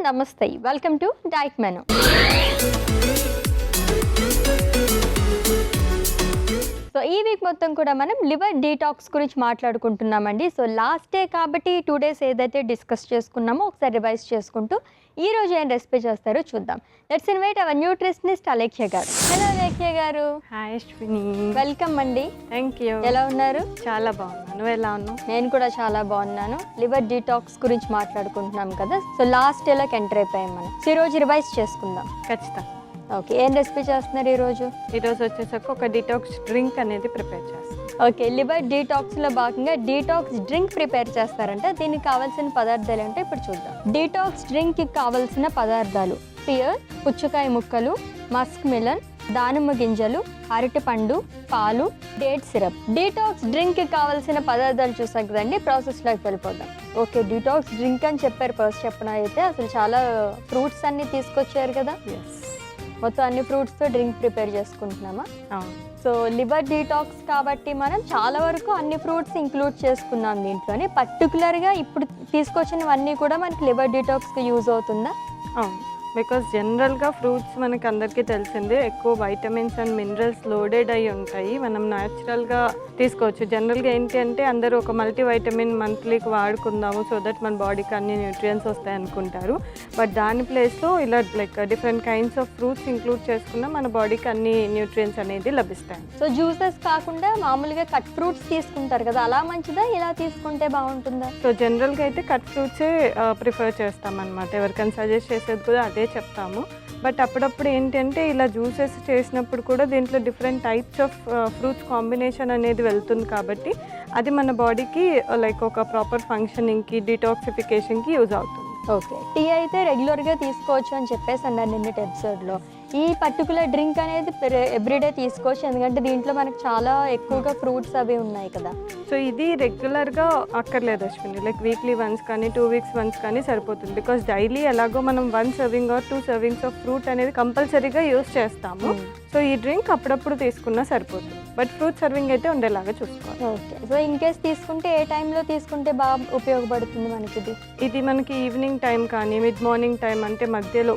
నమస్తే, welcome to diet menu. So ఈ week మొత్తం కూడా మనం లివర్ డీటాక్స్ గురించి మాట్లాడుకుంటున్నామండి. సో లాస్ట్ డే కాబట్టి 2 days ఏదైతే డిస్కస్ చేసుకున్నామో ఒకసారి రివైజ్ చేసుకుంటూ ఈ రోజు ఏం రెసిపీ చేస్తారో చూద్దాం. Let's invite our nutritionist Alekhya గారు. హలో అలేఖ్య గారు. హాయ్ అశ్విని. వెల్కమ్ అండి. Thank you. ఎలా ఉన్నారు? చాలా బాగున్నాను. నువ్వు ఎలా ఉన్నావు? నేను కూడా చాలా బాగున్నాను. లివర్ డీటాక్స్ గురించి మాట్లాడుకుంటున్నాం కదా. సో లాస్ట్ డేలోకి ఎంటర్ అయిపోయాం మనం. సో ఈరోజు రివైజ్ చేసుకుందాం. ఖచ్చితంగా. ఓకే, ఏం రెసిపీ చేస్తున్నారు ఈరోజు? ఈరోజు వచ్చేసరికి ఒక డీటాక్స్ డ్రింక్ అనేది ప్రిపేర్ చేస్తాను. ఓకే, లివర్ డీటాక్స్లో భాగంగా డీటాక్స్ డ్రింక్ ప్రిపేర్ చేస్తారంట. దీనికి కావాల్సిన పదార్థాలు ఏంటో ఇప్పుడు చూద్దాం. డీటాక్స్ డ్రింక్కి కావాల్సిన పదార్థాలు: పియర్, పుచ్చకాయ ముక్కలు, మస్క్ మిలన్, దానిమ్మ గింజలు, అరటిపండు, పాలు, డేట్ సిరప్. డీటాక్స్ డ్రింక్కి కావాల్సిన పదార్థాలు చూసాం కదండి, ప్రాసెస్లోకి వెళ్ళిపోదాం. ఓకే, డీటాక్స్ డ్రింక్ అని చెప్పారు. ఫస్ట్ చెప్పిన అయితే అసలు చాలా ఫ్రూట్స్ అన్నీ తీసుకొచ్చారు కదా. మొత్తం అన్ని ఫ్రూట్స్తో డ్రింక్ ప్రిపేర్ చేసుకుంటున్నామా? సో లివర్ డీటాక్స్ కాబట్టి మనం చాలా వరకు అన్ని ఫ్రూట్స్ ఇంక్లూడ్ చేసుకున్నాం దీంట్లోనే. పర్టికులర్గా ఇప్పుడు తీసుకొచ్చినవన్నీ కూడా మనకి లివర్ డీటాక్స్కి యూజ్ అవుతుందా? అవును, బికాస్ జనరల్గా ఫ్రూట్స్ మనకి అందరికీ తెలిసిందే, ఎక్కువ వైటమిన్స్ అండ్ మినరల్స్ లోడెడ్ అయి ఉంటాయి. మనం న్యాచురల్గా తీసుకోవచ్చు. జనరల్గా ఏంటి అంటే అందరూ ఒక మల్టీవైటమిన్ మంత్లీకి వాడుకుందాము సో దట్ మన బాడీకి అన్ని న్యూట్రియన్స్ వస్తాయి అనుకుంటారు. బట్ దాని ప్లేస్లో ఇలా like different kinds of fruits include చేసుకున్న మన బాడీకి అన్ని న్యూట్రియన్స్ అనేది లభిస్తాయి. సో జ్యూసెస్ కాకుండా మామూలుగా కట్ ఫ్రూట్స్ తీసుకుంటారు కదా, అలా మంచిదా? ఇలా తీసుకుంటే బాగుంటుందా? సో జనరల్గా అయితే కట్ ఫ్రూట్సే ప్రిఫర్ చేస్తామన్నమాట. ఎవరికైనా సజెస్ట్ చేసేది కూడా అదే చెప్తాము. బట్ అప్పుడప్పుడు ఏంటంటే ఇలా జ్యూసెస్ చేసినప్పుడు కూడా దీంట్లో different types of fruits combination అనేది వెళ్తుంది కాబట్టి అది మన బాడీకి లైక్ ఒక ప్రాపర్ ఫంక్షనింగ్కి డీటాక్సిఫికేషన్కి యూజ్ అవుతుంది. ఓకే, టీ అయితే రెగ్యులర్గా తీసుకోవచ్చు అని చెప్పేసి అన్నారు నిన్నటి ఎపిసోడ్లో. ఈ పర్టికులర్ డ్రింక్ అనేది ఎవ్రీడే తీసుకోవచ్చు, ఎందుకంటే దీంట్లో మనకు చాలా ఎక్కువగా ఫ్రూట్స్ అవి ఉన్నాయి కదా. సో ఇది రెగ్యులర్గా అక్కర్లేదు అశ్విని, లైక్ వీక్లీ వన్స్ కానీ 2 weeks వన్స్ కానీ సరిపోతుంది. బికాస్ డైలీ ఎలాగో మనం 1 serving or 2 servings of fruit అనేది కంపల్సరీగా యూజ్ చేస్తాము. సో ఈ డ్రింక్ అప్పుడప్పుడు తీసుకున్నా సరిపోతుంది, బట్ ఫ్రూట్ సర్వింగ్ అయితే ఉండేలాగా చూసుకోవాలి. ఓకే, సో ఇన్ కేస్ తీసుకుంటే ఏ టైంలో తీసుకుంటే బాగా ఉపయోగపడుతుంది మనకి? ఇది మనకి ఈవినింగ్ టైం కానీ మిడ్ మార్నింగ్ టైం, అంటే మధ్యలో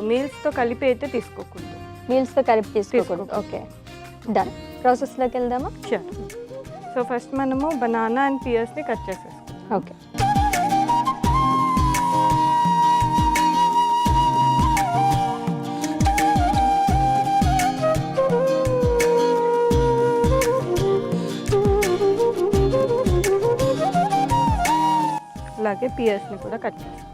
మీల్స్తో కలిపి అయితే తీసుకోకూడదు. మీల్స్తో కలిపి తీసుకోకూడదు. Okay, done. ప్రాసెస్లోకి వెళ్దామా? షూర్. సో ఫస్ట్ మనము బనానా అండ్ పియర్స్ని కట్ చేసేసుకుందాం. ఓకే, అలాగే పియర్స్ని కూడా కట్ చేస్తాం.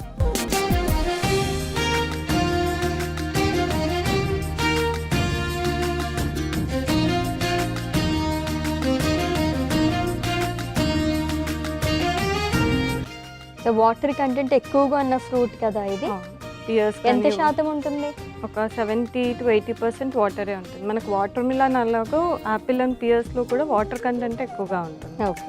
సో వాటర్ కంటెంట్ ఎక్కువగా ఉన్న ఫ్రూట్ కదా ఇది. పియర్స్ ఎంత శాతం ఉంటుంది? ఒక 70 to 80% వాటరే ఉంటుంది. మనకు వాటర్ మిలన్ అలాగో యాపిల్ అండ్ పియర్స్లో కూడా వాటర్ కంటెంట్ ఎక్కువగా ఉంటుంది. ఓకే,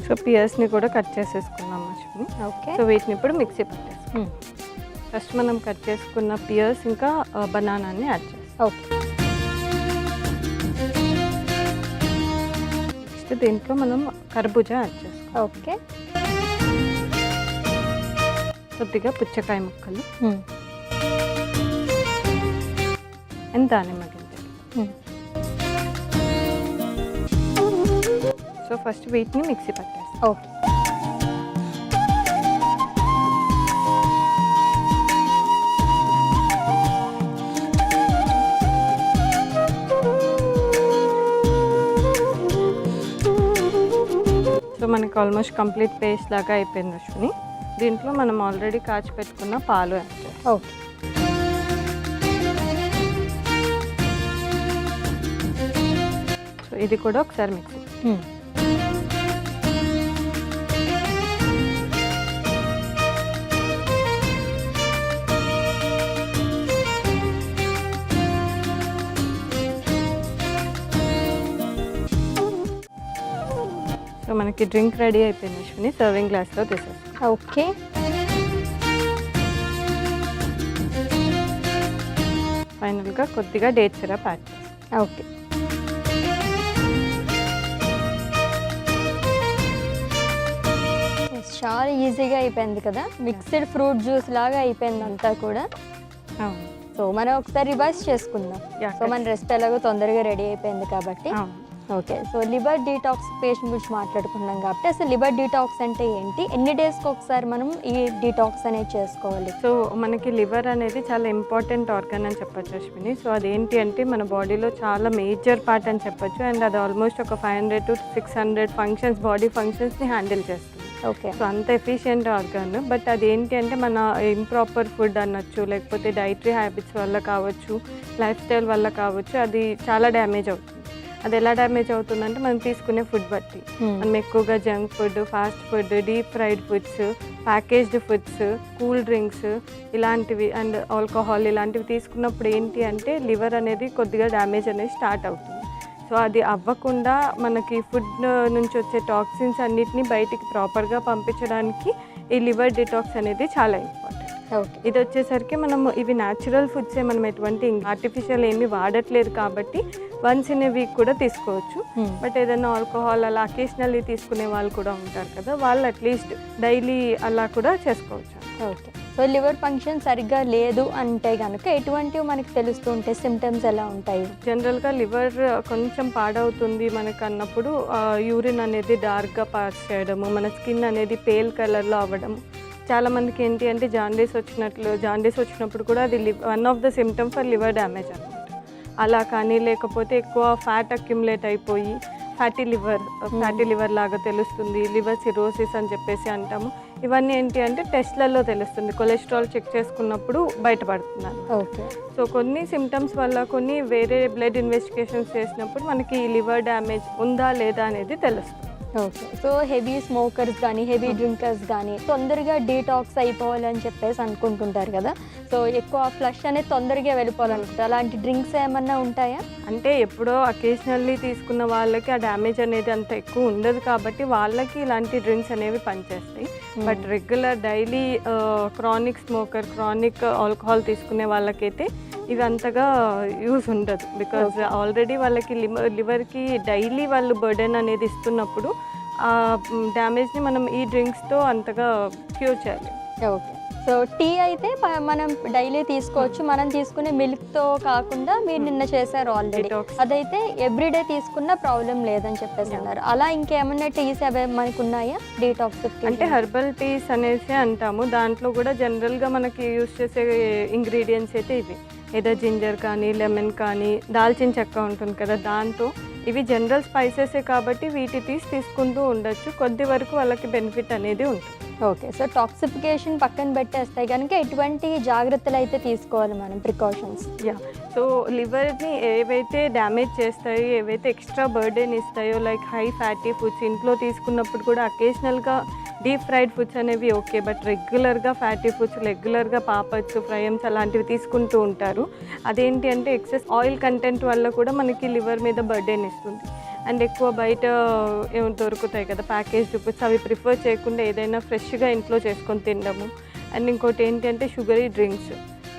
సో పియర్స్ని కూడా కట్ చేసేసుకున్నాం అశ్విని. ఓకే, సో వీటిని ఇప్పుడు మిక్సీ పట్టేస్తాం. ఫస్ట్ మనం కట్ చేసుకున్న పియర్స్ ఇంకా బనానాని యాడ్ చేస్తాం. ఓకే, నెక్స్ట్ దీంట్లో మనం కర్బూజా యాడ్ చేస్తాం. ఓకే, కొద్దిగా పుచ్చకాయ ముక్కలు అండ్ దానిమ్మ గింజలు. సో ఫస్ట్ వీటిని మిక్సీ పట్టేస్తాం. ఓకే, సో మనకి ఆల్మోస్ట్ కంప్లీట్ పేస్ట్ లాగా అయిపోయింది అశ్విని. దీంట్లో మనం ఆల్రెడీ కాచి పెట్టుకున్న పాలు యాడ్ చేస్తాం. ఓకే, సో ఇది కూడా ఒకసారి మిక్సీ. మనకి డ్రింక్ రెడీ అయిపోయింది అశ్విని, సర్వింగ్ గ్లాస్లో తీసేస్తాం. ఓకే. ఫైనల్గా కొద్దిగా డేట్ సిరప్ యాడ్ చేస్తాం. ఓకే. చాలా ఈజీగా అయిపోయింది కదా, మిక్స్డ్ ఫ్రూట్ జ్యూస్ లాగా అయిపోయింది అంతా కూడా. అవును. సో మనం ఒకసారి రివర్స్ చేసుకుందాం. సో మన రెసిపీ ఎలాగో తొందరగా రెడీ అయిపోయింది కాబట్టి. ఓకే. సో లివర్ డీటాక్సిఫికేషన్ గురించి మాట్లాడుకున్నాం కాబట్టి అసలు లివర్ డీటాక్స్ అంటే ఏంటి, ఎన్ని డేస్కి ఒకసారి మనం ఈ డీటాక్స్ అనేది చేసుకోవాలి? సో మనకి లివర్ అనేది చాలా ఇంపార్టెంట్ ఆర్గన్ అని చెప్పొచ్చు అశ్విని. సో అదేంటి అంటే మన బాడీలో చాలా మేజర్ పార్ట్ అని చెప్పొచ్చు. అండ్ అది ఆల్మోస్ట్ ఒక 500 to 600 ఫంక్షన్స్, బాడీ ఫంక్షన్స్ని హ్యాండిల్ చేస్తుంది. ఓకే. సో అంత ఎఫిషియెంట్ ఆర్గాన్. బట్ అదేంటి అంటే మన ఇంప్రాపర్ ఫుడ్ అనొచ్చు, లేకపోతే డైటరీ హ్యాబిట్స్ వల్ల కావచ్చు, లైఫ్ స్టైల్ వల్ల కావచ్చు, అది చాలా డ్యామేజ్ అవుతుంది. అది ఎలా డ్యామేజ్ అవుతుందంటే మనం తీసుకునే ఫుడ్ బట్టి. మనం ఎక్కువగా junk food, fast food, deep fried foods, packaged foods, cool drinks ఇలాంటివి అండ్ ఆల్కహాల్ ఇలాంటివి తీసుకున్నప్పుడు ఏంటి అంటే లివర్ అనేది కొద్దిగా డ్యామేజ్ అనేది స్టార్ట్ అవుతుంది. సో అది అవ్వకుండా మనకి ఫుడ్ నుంచి వచ్చే టాక్సిన్స్ అన్నిటిని బయటికి ప్రాపర్గా పంపించడానికి ఈ లివర్ డిటాక్స్ అనేది చాలా ఇంపార్టెంట్. ఓకే. ఇది వచ్చేసరికి మనము ఇవి న్యాచురల్ ఫుడ్సే, మనం ఎటువంటి ఆర్టిఫిషియల్ ఏమీ వాడట్లేదు కాబట్టి వన్స్ ఇన్ ఏ వీక్ కూడా తీసుకోవచ్చు. బట్ ఏదైనా ఆల్కహాల్ అలా అకేషనల్లీ తీసుకునే వాళ్ళు కూడా ఉంటారు కదా, వాళ్ళు అట్లీస్ట్ డైలీ అలా కూడా చేసుకోవచ్చు. ఓకే. సో లివర్ ఫంక్షన్ సరిగ్గా లేదు అంటే కనుక ఎటువంటివి మనకి తెలుస్తూ ఉంటాయి, సిమ్టమ్స్ ఎలా ఉంటాయి? జనరల్గా లివర్ కొంచెం పాడవుతుంది మనకు అన్నప్పుడు యూరిన్ అనేది డార్క్గా పాస్ చేయడము, మన స్కిన్ అనేది పేల్ కలర్లో అవ్వడం. చాలామందికి ఏంటి అంటే జాండీస్ వచ్చినప్పుడు కూడా అది one of the symptom for liver damage అనమాట. అలా కానీ లేకపోతే ఎక్కువ ఫ్యాట్ అక్యుములేట్ అయిపోయి ఫ్యాటీ లివర్ లాగా తెలుస్తుంది, లివర్ సిరోసిస్ అని చెప్పేసి అంటాము. ఇవన్నీ ఏంటి అంటే టెస్ట్లలో తెలుస్తుంది, కొలెస్ట్రాల్ చెక్ చేసుకున్నప్పుడు బయటపడుతున్నాను. ఓకే. సో కొన్ని సిమ్టమ్స్ వల్ల, కొన్ని వేరే బ్లడ్ ఇన్వెస్టిగేషన్స్ చేసినప్పుడు మనకి లివర్ డ్యామేజ్ ఉందా లేదా అనేది తెలుస్తుంది. ఓకే. సో హెవీ స్మోకర్స్ కానీ హెవీ డ్రింకర్స్ కానీ తొందరగా డీటాక్స్ అయిపోవాలని చెప్పేసి అనుకుంటుంటారు కదా, సో ఎక్కువ ఫ్లష్ అనేది తొందరగా వెళ్ళిపోవాలనుకుంటారు, అలాంటి డ్రింక్స్ ఏమన్నా ఉంటాయా? అంటే ఎప్పుడో అకేషనల్లీ తీసుకున్న వాళ్ళకి ఆ డ్యామేజ్ అనేది అంత ఎక్కువ ఉండదు కాబట్టి వాళ్ళకి ఇలాంటి డ్రింక్స్ అనేవి పనిచేస్తాయి. But regular daily chronic smoker, chronic alcohol తీసుకునే వాళ్ళకైతే ఇవి అంతగా యూజ్ ఉండదు. బికాజ్ ఆల్రెడీ వాళ్ళకి లివర్కి డైలీ వాళ్ళు బర్డెన్ అనేది ఇస్తున్నప్పుడు ఆ డ్యామేజ్ని మనం ఈ డ్రింక్స్తో అంతగా క్యూర్ చేయాలి. ఓకే. సో టీ అయితే మనం డైలీ తీసుకోవచ్చు, మనం తీసుకునే మిల్క్తో కాకుండా మీరు నిన్న చేశారు ఆల్రెడీ, అదైతే ఎవ్రీడే తీసుకున్న ప్రాబ్లం లేదని చెప్పేసి అన్నారు. అలా ఇంకేమన్నా టీస్ అవి మనకు ఉన్నాయా డీటాక్స్? అంటే హెర్బల్ టీస్ అనేసి అంటాము, దాంట్లో కూడా జనరల్గా మనకి యూజ్ చేసే ఇంగ్రీడియంట్స్ అయితే ఇవి, ఏదో జింజర్ కానీ, లెమన్ కానీ, దాల్చిన చెక్క ఉంటుంది కదా దాంతో. ఇవి జనరల్ స్పైసెసే కాబట్టి వీటి తీసుకుంటూ ఉండొచ్చు, కొద్ది వరకు వాళ్ళకి బెనిఫిట్ అనేది ఉంటుంది. ఓకే. సో టాక్సిఫికేషన్ పక్కన పెట్టేస్తే కనుక ఎటువంటి జాగ్రత్తలు అయితే తీసుకోవాలి మనం, ప్రికాషన్స్? సో లివర్ని ఏవైతే డ్యామేజ్ చేస్తాయో, ఏవైతే ఎక్స్ట్రా బర్డెన్ ఇస్తాయో, లైక్ హై ఫ్యాటీ ఫుడ్స్ ఇంట్లో తీసుకున్నప్పుడు కూడా అకేషనల్గా డీప్ ఫ్రైడ్ ఫుడ్స్ అనేవి ఓకే, బట్ రెగ్యులర్గా ఫ్యాటీ ఫుడ్స్, రెగ్యులర్గా పాపడ్స్, ఫ్రైమ్స్ అలాంటివి తీసుకుంటూ ఉంటారు. అదేంటి అంటే ఎక్సెస్ ఆయిల్ కంటెంట్ వల్ల కూడా మనకి లివర్ మీద బర్డెన్ ఇస్తుంది. అండ్ ఎక్కువ బయట ఏమో దొరుకుతాయి కదా ప్యాకేజ్డ్ ఫుడ్స్, అవి ప్రిఫర్ చేయకుండా ఏదైనా ఫ్రెష్గా ఇంట్లో చేసుకొని తినడము. అండ్ ఇంకోటి ఏంటి అంటే షుగరీ డ్రింక్స్,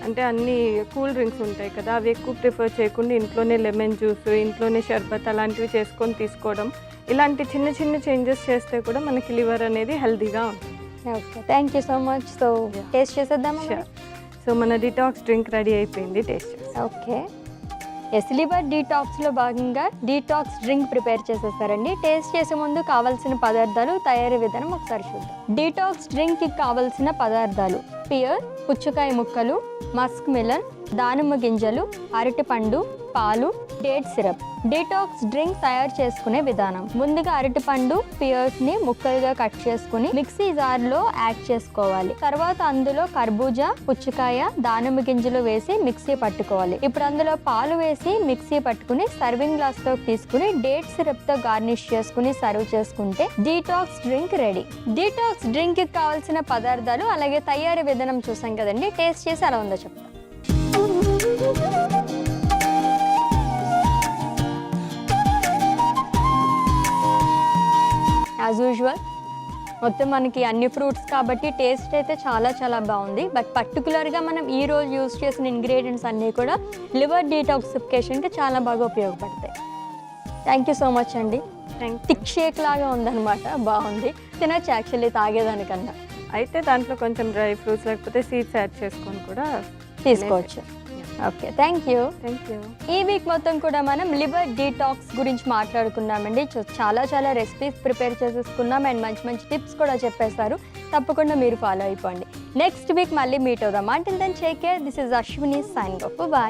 అంటే అన్ని కూల్ డ్రింక్స్ ఉంటాయి కదా, అవి ఎక్కువ ప్రిఫర్ చేయకుండా ఇంట్లోనే లెమన్ జ్యూస్, ఇంట్లోనే షర్బత్ అలాంటివి చేసుకొని తీసుకోవడం. ఇలాంటి చిన్న చిన్న చేంజెస్ చేస్తే కూడా మనకి లివర్ అనేది హెల్తీగా ఉంటుంది. Okay. Thank you so much. So taste చేసేద్దామా? సో మన డిటాక్స్ డ్రింక్ రెడీ అయిపోయింది, టేస్ట్ చేస్తాం. ఓకే. ఎస్, లివర్ డీటాక్స్లో భాగంగా డీటాక్స్ డ్రింక్ ప్రిపేర్ చేసేస్తారండి. టేస్ట్ చేసే ముందు కావాల్సిన పదార్థాలు, తయారీ విధానం ఒకసారి చూద్దాం. డీటాక్స్ డ్రింక్కి కావాల్సిన పదార్థాలు: పియర్, పుచ్చకాయ ముక్కలు, మస్క్ మిలన్, దానిమ్మ గింజలు, అరటిపండు, పాలు, డేట్ సిరప్. డీటాక్స్ డ్రింక్ తయారు చేసుకునే విధానం: ముందుగా అరటిపండు, పియర్స్ ని ముక్కలుగా కట్ చేసుకుని మిక్సీ జార్ లో యాడ్ చేసుకోవాలి. తర్వాత అందులో కర్బూజా, పుచ్చకాయ, దానిమ్మ గింజలు వేసి మిక్సీ పట్టుకోవాలి. ఇప్పుడు అందులో పాలు వేసి మిక్సీ పట్టుకుని సర్వింగ్ గ్లాస్ లో తీసుకుని డేట్ సిరప్ తో గార్నిష్ చేసుకుని సర్వ్ చేసుకుంటే detox drink ready. Detox drink కి కావాల్సిన పదార్థాలు అలాగే తయారీ విధానం చూసాం కదండి. టేస్ట్ చేసి ఎలా ఉందో చెప్తాం. యాజ్ యూజువల్ మొత్తం మనకి అన్ని ఫ్రూట్స్ కాబట్టి టేస్ట్ అయితే చాలా చాలా బాగుంది. బట్ పర్టికులర్గా మనం ఈరోజు యూస్ చేసిన ఇంగ్రీడియంట్స్ అన్నీ కూడా లివర్ డీటాక్సిఫికేషన్కి చాలా బాగా ఉపయోగపడతాయి. థ్యాంక్ యూ సో మచ్ అండి. థిక్ షేక్ లాగా ఉందన్నమాట, బాగుంది. తినచ్చు యాక్చువల్లీ తాగేదానికన్నా. అయితే దాంట్లో కొంచెం డ్రై ఫ్రూట్స్ లేకపోతే సీడ్స్ యాడ్ చేసుకొని కూడా తీసుకోవచ్చు. Okay, thank you. Thank you. ఈ వీక్ మొత్తం కూడా మనం లివర్ డీటాక్స్ గురించి మాట్లాడుకున్నామండి. చాలా చాలా రెసిపీస్ ప్రిపేర్ చేసేసుకున్నాం అండ్ మంచి మంచి టిప్స్ కూడా చెప్పేస్తారు. తప్పకుండా మీరు ఫాలో అయిపోండి. నెక్స్ట్ వీక్ మళ్ళీ మీట్ అవుదాం. Until then take care. This is Ashwini signing off. Bye.